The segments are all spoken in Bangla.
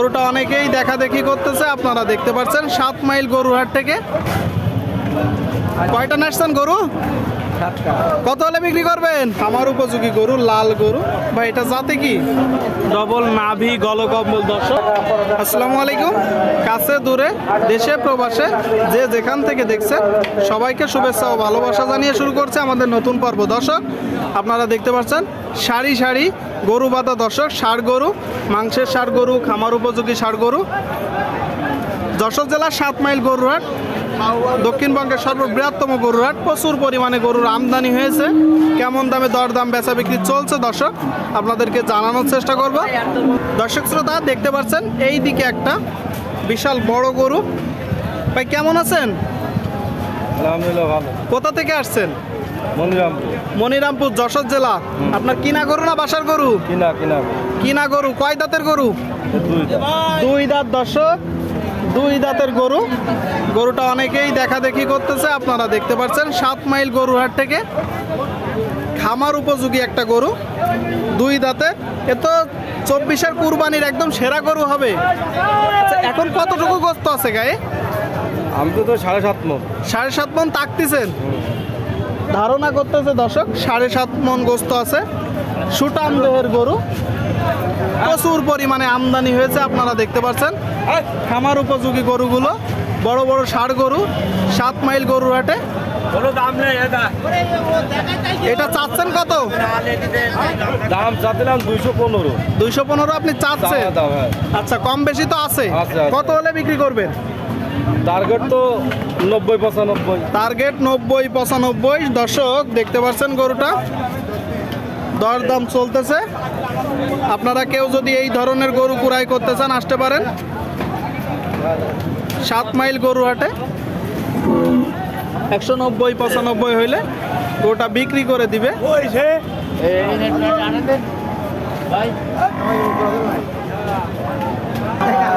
গরুটা অনেকেই দেখা দেখি করতেছে, আপনারা দেখতে পাচ্ছেন 7 মাইল গরুহাট থেকে। কয়টা নাচছেন গরু? কত হলে বিক্রি করবেন? আমার উপযোগী গরু, লাল গরু ভাই। এটা জাতে কি? ডবল নাভি গলকম্বল। দর্শক আসসালামু আলাইকুম। কাছে দূরে দেশে প্রবাসে যে যেখান থেকে দেখছেন সবাইকে শুভেচ্ছা ও ভালোবাসা জানিয়ে শুরু করছে আমাদের নতুন পর্ব। দর্শক আপনারা দেখতে পাচ্ছেন সারি সারি গরু বাঁধা। দর্শক ষাঁড় গরু, মাংসের ষাঁড় গরু, খামার উপযোগী ষাঁড় গরু। যশোর জেলার 7 মাইল গরুহাট দক্ষিণবঙ্গের সর্ববৃহত্তম গরুহাট। প্রচুর পরিমাণে গরুর আমদানি হয়েছে। কেমন দামে দরদাম বেচা বিক্রি চলছে দর্শক আপনাদেরকে জানানোর চেষ্টা করব। দর্শক শ্রোতা দেখতে পাচ্ছেন এই দিকে একটা বিশাল বড় গরু। ভাই কেমন আছেন? আলহামদুলিল্লাহ ভালো। কোথা থেকে আসছেন? মনিরামপুর। মনিরামপুর যশোর জেলা। আপনার কিনা গরু না বাসার গরু? কিনা কিনা কিনা গরু। কয় দাঁতের গরু? দুই 2 দাঁত। দর্শক 2 দাঁতের গরু। গরুটা অনেকেই দেখা দেখি করতেছে, আপনারা দেখতে পাচ্ছেন 7 মাইল গরুহাট থেকে। খামার উপযোগী একটা গরু, 2 দাঁতে। এ তো 24-এর কুরবানির একদম সেরা গরু হবে। আচ্ছা, এখন কতটুকু গোস্ত আছে গায়ে? আমি তো 7.5 মণ। 7.5 মণ তাকতেছেন? ধারণা করতেছে দর্শক 7.5 মণ গোস্ত আছে। সুটাম দেহের গরু, প্রচুর পরিমাণে আমদানি হয়েছে আপনারা দেখতে পাচ্ছেন। খামার উপযোগী গরুগুলো বড় বড় ষাঁড় গরু 7 মাইল গরুহাটে। এটা চাচ্ছেন কত? দাম চাচ্ছিলাম 215। 215 আপনি চাচ্ছেন? আচ্ছা, কম বেশি তো আছে। কত হলে বিক্রি করবেন? টার্গেট তো 90-95। টার্গেট 90-95। দর্শক দেখতে পাচ্ছেন গরুটা দরদাম চলতেছে। আপনারা কেউ যদি এই ধরনের গরু ক্রয় করতে চান আসতে পারেন 7 মাইল গরুহাটে। 190-95 হইলে গরুটা বিক্রি করে দিবে।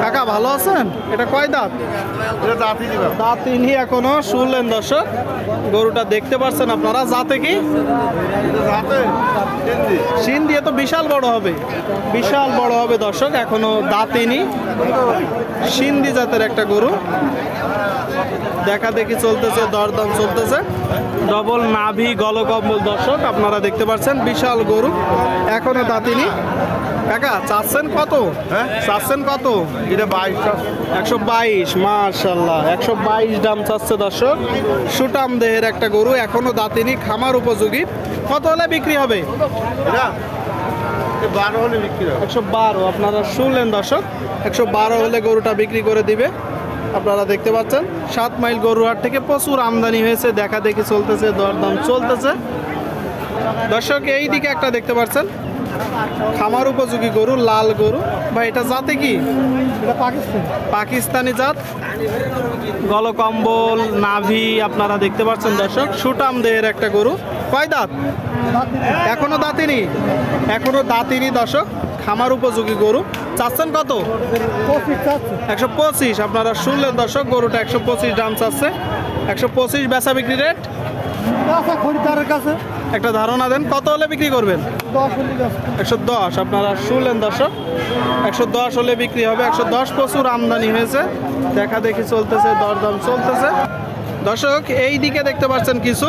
কাকা ভালো আছেন? এটা কয় দাঁত? দাঁতিনি এখনো। শুনলেন দর্শক গরুটা দেখতে পাচ্ছেন আপনারা। জাতে কি? সিন্ধি। এ তো বিশাল বড় হবে, বিশাল বড় হবে দর্শক। এখনো দাঁতিনি, সিন্ধি জাতের একটা গরু। দেখা দেখি চলতেছে, দরদাম চলতেছে। ডবল নাভি গলকম্বল। দর্শক আপনারা দেখতে পাচ্ছেন বিশাল গরু, এখনো দাঁতিনি। কাকা চাচ্ছেন কত? চাচ্ছেন কত? এটা 22। 122। মাশাআল্লাহ 122 দাম চাচ্ছে দর্শক। সুটাম দেহের একটা গরু, এখনো দাঁতিনি, খামার উপযোগী। কত হলে বিক্রি হবে? 12 হলে বিক্রি হবে। 112। আপনারা শুনলেন দর্শক 112 হলে গরুটা বিক্রি করে দিবে। আপনারা দেখতে পাচ্ছেন 7 মাইল গরুহাট থেকে প্রচুর আমদানি হয়েছে। দেখা দেখি চলতেছে, দরদাম চলতেছে। দর্শক এই দিকে একটা দেখতে পাচ্ছেন খামার উপযোগী গরু, লাল গরু ভাই। এটা জাতে কি? পাকিস্তানি জাত। গলকম্বল, নাভি আপনারা দেখতে পাচ্ছেন দর্শক। সুটাম দেহের একটা গরু। কয় দাঁত? এখনো দাঁতিনি, এখনো দাঁতিনি দর্শক। খামার উপযোগী গরু। চাচ্ছেন কত? 125। আপনারা শুনলেন দর্শক গরুটা 125 দাম চাচ্ছে। 125 বেচা বিক্রি রেট খরিদ্দারের কাছে একটা ধারণা দেন, কত হলে বিক্রি করবেন? 110। আপনারা শুনলেন দর্শক 110 হলে বিক্রি হবে। 110। প্রচুর আমদানি হয়েছে, দেখা দেখি চলতেছে, দরদাম চলতেছে। দর্শক এই দিকে দেখতে পাচ্ছেন কিছু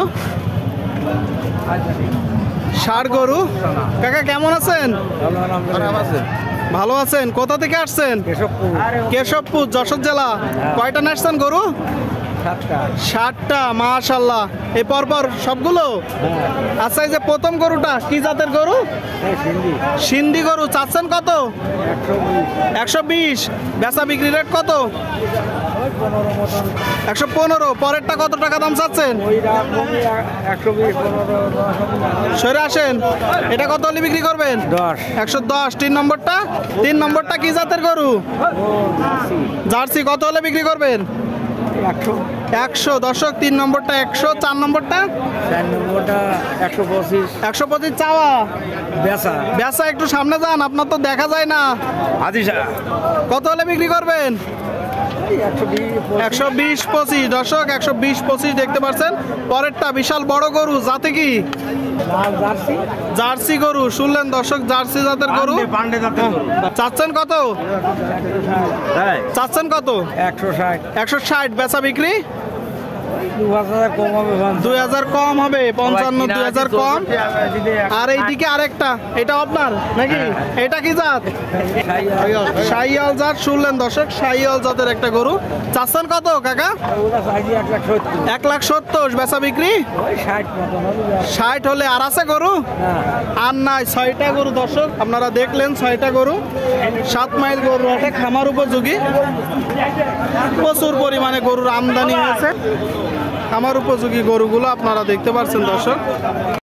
ষাঁড় গরু। কাকা কেমন আছেন? ভালো আছেন। কোথা থেকে আসছেন? কেশবপুর যশোর জেলা। কয়টা নাচছেন গরু? 7টা। মাশাআল্লাহ। এই পরপর সবগুলো? আচ্ছা, এই যে প্রথম গরুটা কি জাতের গরু? সিন্ধি গরু। চাচ্ছেন কত? 120। বেচা বিক্রি রেট কত? 115। পরেরটা কত টাকা দাম চাচ্ছেন? সরে আসেন। এটা কত হলে বিক্রি করবেন? 110। 3 নম্বরটা? 3 নম্বরটা কি জাতের গরু? জার্সি। কত হলে বিক্রি করবেন? 100। দর্শক 3 নম্বরটা 100। 4 নম্বরটা? 125। 125 চাওয়া, বেচা একটু সামনে যান, আপনার তো দেখা যায় না। কত হলে বিক্রি করবেন? 120-25 দর্শক, 120-25 দেখতে পাচ্ছেন। পরেরটা বিশাল বড় গরু, জাতে কি? জার্সি গরু। শুনলেন দর্শক, জার্সি জাতের গরু। চাচ্ছেন কত? চাচ্ছেন কত? 160। বেচা বিক্রি 2000 কম হবে, 55 2000 কম। আর এইদিকে আরেকটা, এটা আপনার নাকি? এটা কি জাত? শাহিয়াল জাত। শুনলেন দর্শক, শাহিয়াল জাতের একটা গরু। চাচ্ছেন কত কাকা? 1,70,000। বেচা বিক্রি 60 হলে। আর আছে গরু? আর নাই। 6টা গরু দর্শক, আপনারা দেখলেন 6টা গরু। 7 মাইল গরু হাটে, খামার উপযোগী। প্রচুর পরিমাণে গরুর আমদানি হয়েছে। খামার উপযোগী গরুগুলো আপনারা দেখতে পাচ্ছেন দর্শক।